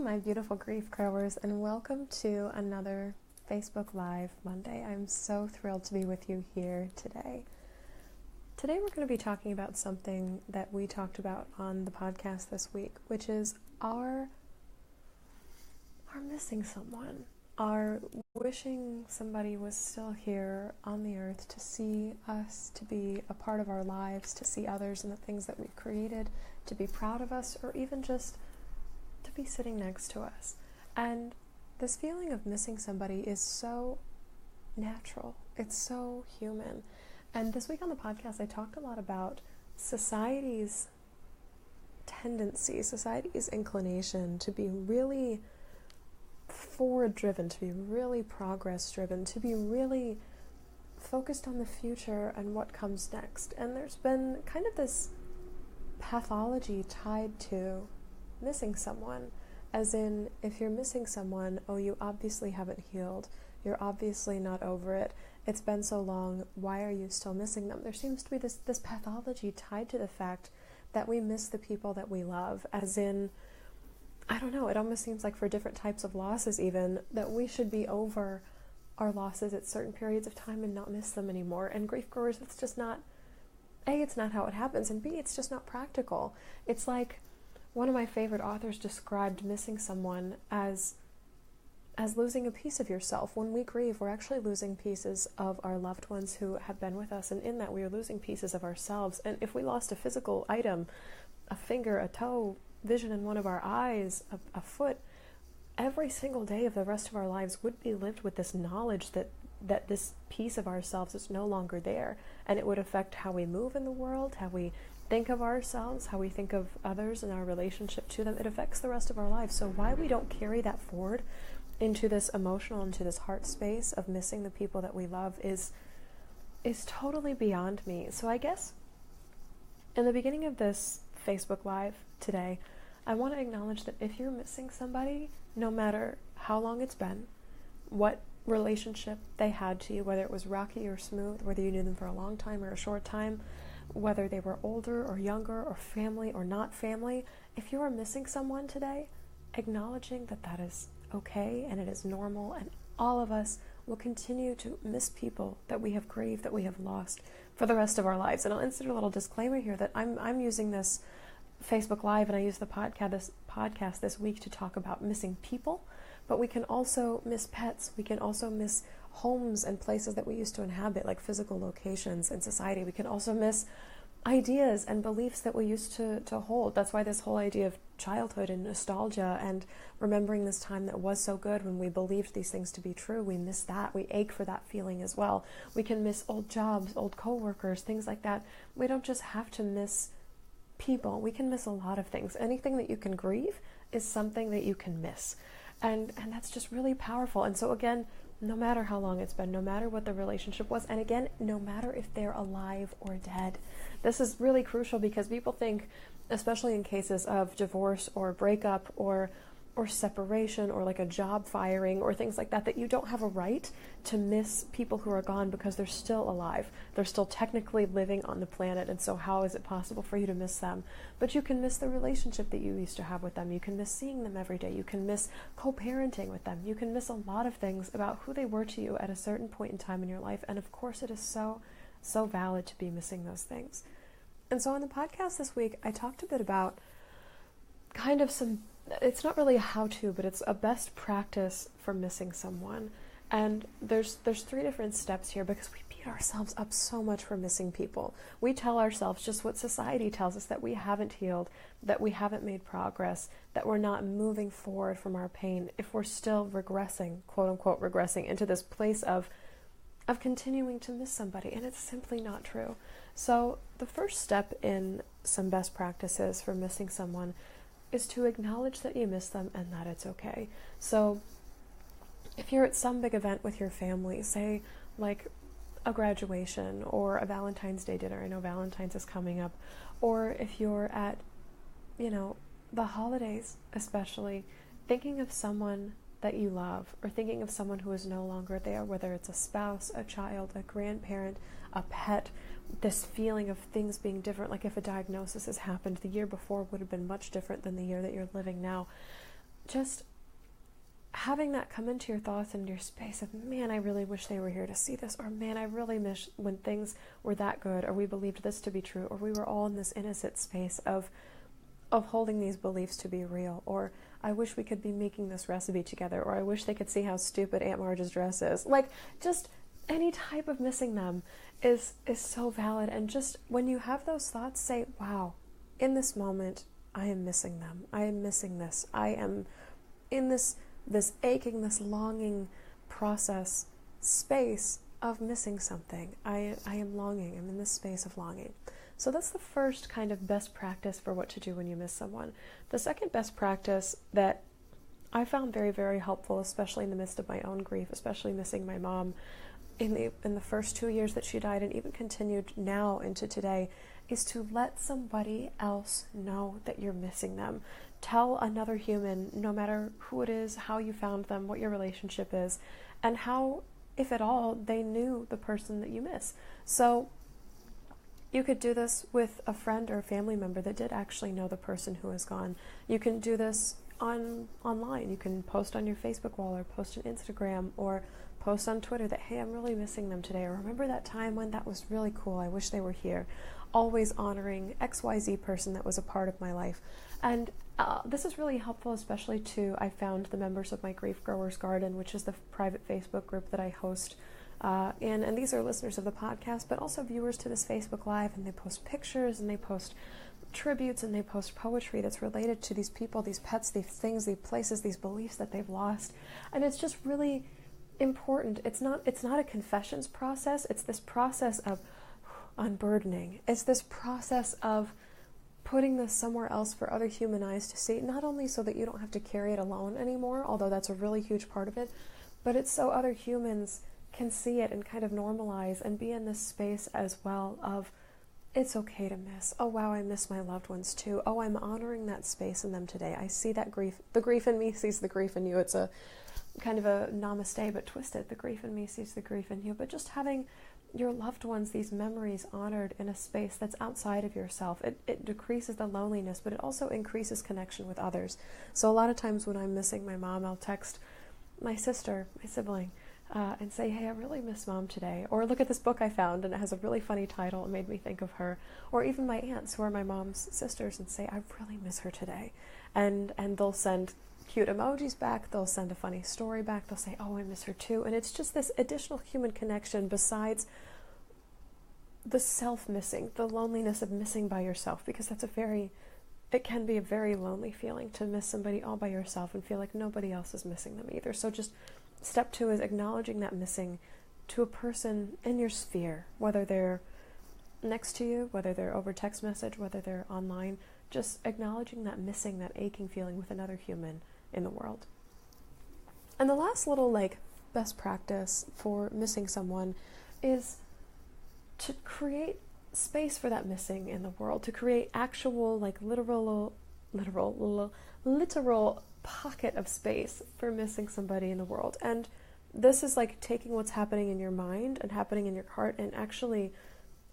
my beautiful grief growers, and welcome to another Facebook Live Monday. I'm so thrilled to be with you here today. Today we're going to be talking about something that we talked about on the podcast this week, which is our missing someone, our wishing somebody was still here on the earth to see us, to be a part of our lives, to see others and the things that we've created, to be proud of us, or even just to be sitting next to us. And this feeling of missing somebody is so natural. It's so human. And this week on the podcast, I talked a lot about society's tendency, society's inclination to be really forward-driven, to be really progress-driven, to be really focused on the future and what comes next. And there's been kind of this pathology tied to missing someone, as in, if you're missing someone, oh, you obviously haven't healed, you're obviously not over it, it's been so long, why are you still missing them? There seems to be this pathology tied to the fact that we miss the people that we love, as in, I don't know, it almost seems like for different types of losses even, that we should be over our losses at certain periods of time and not miss them anymore. And grief growers, it's just not, A, it's not how it happens, and B, it's just not practical. It's like, one of my favorite authors described missing someone as losing a piece of yourself. When we grieve, we're actually losing pieces of our loved ones who have been with us, and in that we are losing pieces of ourselves. And if we lost a physical item, a finger, a toe, vision in one of our eyes, a foot, every single day of the rest of our lives would be lived with this knowledge that this piece of ourselves is no longer there, and it would affect how we move in the world, how we think of ourselves, how we think of others and our relationship to them. It affects the rest of our lives. So why we don't carry that forward into this emotional, into this heart space of missing the people that we love is totally beyond me. So I guess in the beginning of this Facebook Live today, I want to acknowledge that if you're missing somebody, no matter how long it's been, what relationship they had to you, whether it was rocky or smooth, whether you knew them for a long time or a short time, whether they were older or younger or family or not family, if you are missing someone today, acknowledging that that is okay and it is normal, and all of us will continue to miss people that we have grieved, that we have lost for the rest of our lives. And I'll insert a little disclaimer here that I'm using this Facebook Live and I use the podcast this week to talk about missing people, but we can also miss pets. We can also miss homes and places that we used to inhabit, like physical locations in society. We can also miss ideas and beliefs that we used to hold. That's why this whole idea of childhood and nostalgia and remembering this time that was so good when we believed these things to be true, we miss that. We ache for that feeling as well. We can miss old jobs, old coworkers, things like that. We don't just have to miss people. We can miss a lot of things. Anything that you can grieve is something that you can miss. And that's just really powerful. And so again, no matter how long it's been, no matter what the relationship was, and again, no matter if they're alive or dead. This is really crucial because people think, especially in cases of divorce or breakup or separation or like a job firing or things like that, that you don't have a right to miss people who are gone because they're still alive. They're still technically living on the planet, and so how is it possible for you to miss them? But you can miss the relationship that you used to have with them. You can miss seeing them every day. You can miss co-parenting with them. You can miss a lot of things about who they were to you at a certain point in time in your life, and of course it is so valid to be missing those things. And so on the podcast this week, I talked a bit about kind of it's not really a how-to, but it's a best practice for missing someone. And there's 3 different steps here because we beat ourselves up so much for missing people. We tell ourselves just what society tells us, that we haven't healed, that we haven't made progress, that we're not moving forward from our pain if we're still regressing, quote-unquote regressing, into this place of continuing to miss somebody, and it's simply not true. So the first step in some best practices for missing someone is to acknowledge that you miss them and that it's okay. So if you're at some big event with your family, say like a graduation or a Valentine's Day dinner, I know Valentine's is coming up, or if you're at, the holidays especially, thinking of someone that you love or thinking of someone who is no longer there, whether it's a spouse, a child, a grandparent, a pet, this feeling of things being different, like if a diagnosis has happened the year before would have been much different than the year that you're living now. just having that come into your thoughts and your space of, man, I really wish they were here to see this, or man, I really miss when things were that good, or we believed this to be true, or we were all in this innocent space of holding these beliefs to be real, or I wish we could be making this recipe together, or I wish they could see how stupid Aunt Marge's dress is. Like, just any type of missing them is so valid. And just when you have those thoughts, say, wow, in this moment, I am missing them. I am missing this. I am in this aching, this longing process, space of missing something. I am longing. I'm in this space of longing. So that's the first kind of best practice for what to do when you miss someone. The second best practice that I found very, very helpful, especially in the midst of my own grief, especially missing my mom in the first 2 years that she died, and even continued now into today, is to let somebody else know that you're missing them. Tell another human, no matter who it is, how you found them, what your relationship is, and how, if at all, they knew the person that you miss. So you could do this with a friend or a family member that did actually know the person who is gone. You can do this online. You can post on your Facebook wall, or post on Instagram, or post on Twitter that, hey, I'm really missing them today, or remember that time when that was really cool, I wish they were here. Always honoring XYZ person that was a part of my life. And this is really helpful, especially to, I found the members of my Grief Growers Garden, which is the private Facebook group that I host. And these are listeners of the podcast, but also viewers to this Facebook Live, and they post pictures, and they post tributes, and they post poetry that's related to these people, these pets, these things, these places, these beliefs that they've lost. And it's just really important. It's not a confessions process. It's this process of unburdening. It's this process of putting this somewhere else for other human eyes to see, not only so that you don't have to carry it alone anymore, although that's a really huge part of it, but it's so other humans can see it and kind of normalize and be in this space as well of, it's okay to miss. Oh wow, I miss my loved ones too. Oh, I'm honoring that space in them today. I see that grief. The grief in me sees the grief in you. It's a kind of a namaste, but twisted. The grief in me sees the grief in you. But just having your loved ones, these memories, honored in a space that's outside of yourself, it decreases the loneliness, but it also increases connection with others. So a lot of times when I'm missing my mom, I'll text my sister, my sibling, and say, hey, I really miss mom today. Or look at this book I found, and it has a really funny title. It made me think of her. Or even my aunts, who are my mom's sisters, and say, I really miss her today. And they'll send cute emojis back. They'll send a funny story back. They'll say, oh, I miss her too. And it's just this additional human connection besides the self-missing, the loneliness of missing by yourself, because it can be a very lonely feeling to miss somebody all by yourself and feel like nobody else is missing them either. So just step 2 is acknowledging that missing to a person in your sphere, whether they're next to you, whether they're over text message, whether they're online, just acknowledging that missing, that aching feeling with another human in the world. And the last little best practice for missing someone is to create space for that missing in the world, to create actual literal pocket of space for missing somebody in the world. And this is taking what's happening in your mind and happening in your heart and actually,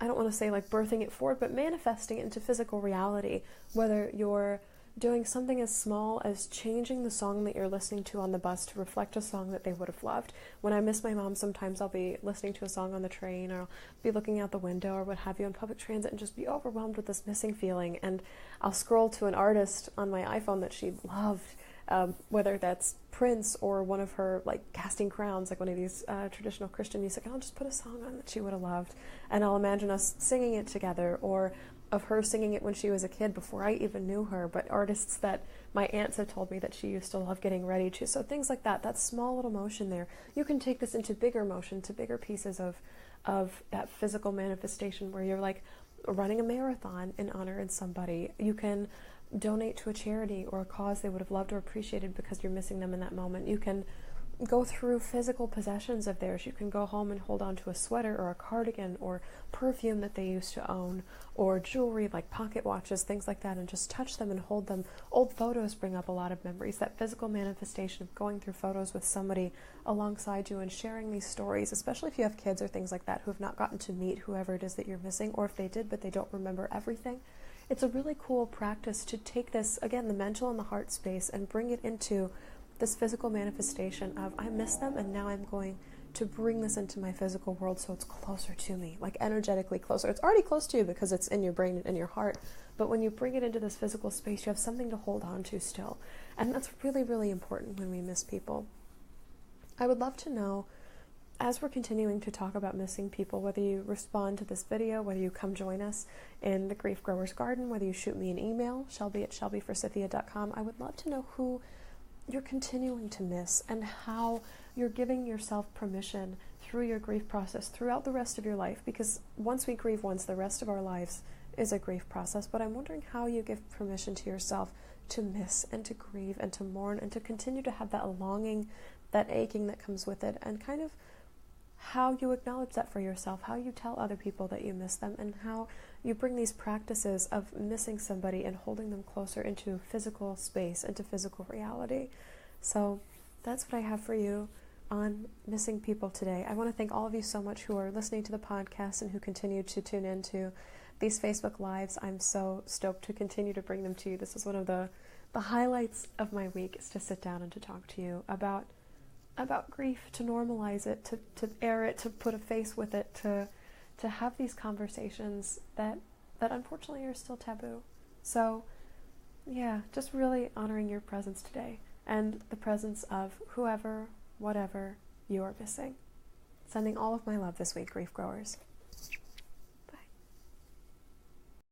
I don't want to say birthing it forward, but manifesting it into physical reality, whether you're doing something as small as changing the song that you're listening to on the bus to reflect a song that they would have loved. When I miss my mom, sometimes I'll be listening to a song on the train, or I'll be looking out the window or what have you on public transit and just be overwhelmed with this missing feeling. And I'll scroll to an artist on my iPhone that she loved, whether that's Prince or one of her Casting Crowns, one of these traditional Christian music, and I'll just put a song on that she would have loved, and I'll imagine us singing it together, or of her singing it when she was a kid before I even knew her, but artists that my aunts have told me that she used to love getting ready to. So things like that, that small little motion there, you can take this into bigger motion, to bigger pieces of that physical manifestation where you're running a marathon in honor of somebody. You can donate to a charity or a cause they would have loved or appreciated because you're missing them in that moment. You can go through physical possessions of theirs. You can go home and hold on to a sweater or a cardigan or perfume that they used to own, or jewelry like pocket watches, things like that, and just touch them and hold them. Old photos bring up a lot of memories. That physical manifestation of going through photos with somebody alongside you and sharing these stories, especially if you have kids or things like that who have not gotten to meet whoever it is that you're missing, or if they did but they don't remember everything. it's a really cool practice to take this, again, the mental and the heart space, and bring it into this physical manifestation of, I miss them, and now I'm going to bring this into my physical world so it's closer to me, like energetically closer. It's already close to you because it's in your brain and in your heart, but when you bring it into this physical space, you have something to hold on to still. And that's really, really important when we miss people. I would love to know, as we're continuing to talk about missing people, whether you respond to this video, whether you come join us in the Grief Growers Garden, whether you shoot me an email, shelby@shelbyforsythia.com. I would love to know who you're continuing to miss and how you're giving yourself permission through your grief process throughout the rest of your life, because once we grieve once, the rest of our lives is a grief process. But I'm wondering how you give permission to yourself to miss and to grieve and to mourn and to continue to have that longing, that aching that comes with it, and kind of how you acknowledge that for yourself, how you tell other people that you miss them, and how you bring these practices of missing somebody and holding them closer into physical space, into physical reality. So that's what I have for you on missing people today. I want to thank all of you so much who are listening to the podcast and who continue to tune into these Facebook Lives. I'm so stoked to continue to bring them to you. This is one of the highlights of my week, is to sit down and to talk to you about grief, to normalize it, to air it, to put a face with it, to have these conversations that unfortunately are still taboo. So yeah, just really honoring your presence today and the presence of whoever, whatever you are missing. Sending all of my love this week, Grief Growers.